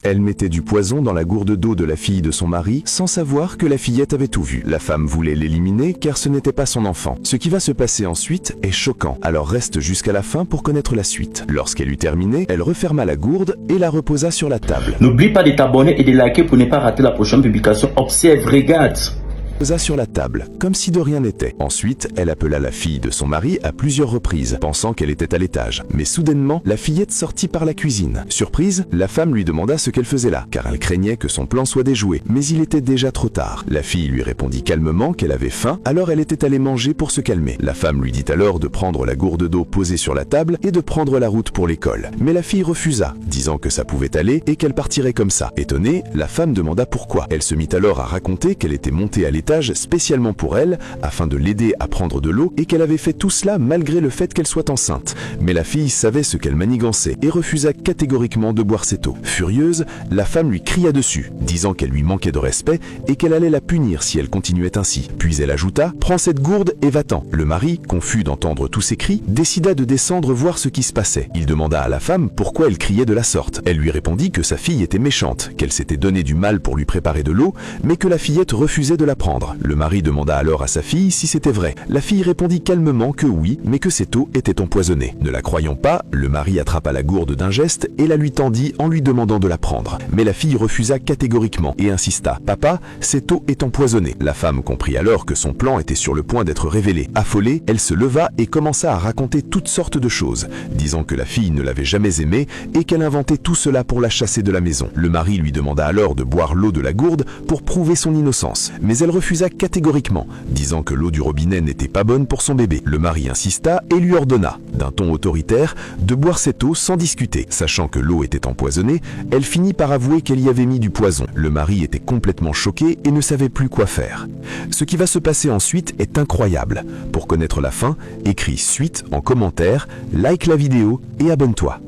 Elle mettait du poison dans la gourde d'eau de la fille de son mari sans savoir que la fillette avait tout vu. La femme voulait l'éliminer car ce n'était pas son enfant. Ce qui va se passer ensuite est choquant, alors reste jusqu'à la fin pour connaître la suite. Lorsqu'elle eut terminé, elle referma la gourde et la reposa sur la table. N'oublie pas de t'abonner et de liker pour ne pas rater la prochaine publication. Observe, regarde. Posa sur la table, comme si de rien n'était. Ensuite, elle appela la fille de son mari à plusieurs reprises, pensant qu'elle était à l'étage. Mais soudainement, la fillette sortit par la cuisine. Surprise, la femme lui demanda ce qu'elle faisait là, car elle craignait que son plan soit déjoué. Mais il était déjà trop tard. La fille lui répondit calmement qu'elle avait faim, alors elle était allée manger pour se calmer. La femme lui dit alors de prendre la gourde d'eau posée sur la table et de prendre la route pour l'école. Mais la fille refusa, disant que ça pouvait aller et qu'elle partirait comme ça. Étonnée, la femme demanda pourquoi. Elle se mit alors à raconter qu'elle était montée à l'étage spécialement pour elle, afin de l'aider à prendre de l'eau et qu'elle avait fait tout cela malgré le fait qu'elle soit enceinte. Mais la fille savait ce qu'elle manigançait et refusa catégoriquement de boire cette eau. Furieuse, la femme lui cria dessus, disant qu'elle lui manquait de respect et qu'elle allait la punir si elle continuait ainsi. Puis elle ajouta « Prends cette gourde et va-t'en ». Le mari, confus d'entendre tous ces cris, décida de descendre voir ce qui se passait. Il demanda à la femme pourquoi elle criait de la sorte. Elle lui répondit que sa fille était méchante, qu'elle s'était donné du mal pour lui préparer de l'eau, mais que la fillette refusait de la prendre. Le mari demanda alors à sa fille si c'était vrai. La fille répondit calmement que oui, mais que cette eau était empoisonnée. Ne la croyant pas, le mari attrapa la gourde d'un geste et la lui tendit en lui demandant de la prendre. Mais la fille refusa catégoriquement et insista. « Papa, cette eau est empoisonnée. » La femme comprit alors que son plan était sur le point d'être révélé. Affolée, elle se leva et commença à raconter toutes sortes de choses, disant que la fille ne l'avait jamais aimée et qu'elle inventait tout cela pour la chasser de la maison. Le mari lui demanda alors de boire l'eau de la gourde pour prouver son innocence, mais elle refusa catégoriquement, disant que l'eau du robinet n'était pas bonne pour son bébé. Le mari insista et lui ordonna, d'un ton autoritaire, de boire cette eau sans discuter. Sachant que l'eau était empoisonnée, elle finit par avouer qu'elle y avait mis du poison. Le mari était complètement choqué et ne savait plus quoi faire. Ce qui va se passer ensuite est incroyable. Pour connaître la fin, écris suite en commentaire, like la vidéo et abonne-toi.